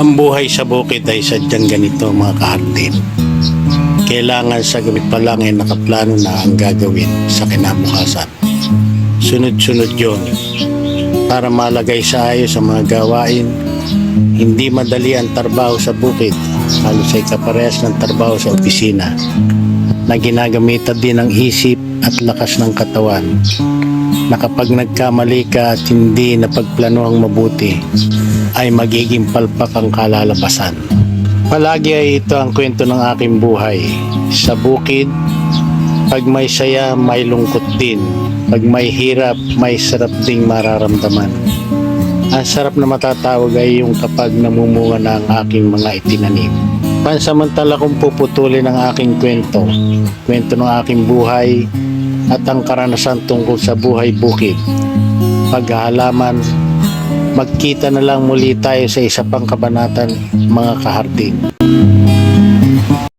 Ang buhay sa bukid ay sadyang ganito mga kahardin. Kailangan sa gabi pa lang ay nakaplano na ang gagawin sa kinabukasan. Sunod-sunod yun para malagay sa ayos ang mga gawain. Hindi madali ang trabaho sa bukid, halos ay kaparehas ng trabaho sa opisina na ginagamitan din ng isip at lakas ng katawan, na kapag nagkamali ka at hindi napagplanohang mabuti ay magiging palpak ang kalalabasan. Palagi ay ito ang kwento ng aking buhay. Sa bukid, pag may saya, may lungkot din. Pag may hirap, may sarap ding mararamdaman. Ang sarap na matatawag ay yung kapag namumunga na ang aking mga itinanim. Pansamantala kong puputulin ang aking kwento ng aking buhay at ang karanasan tungkol sa buhay bukid, paghahalaman. Magkita na lang muli tayo sa isa pang kabanatan mga kahardin.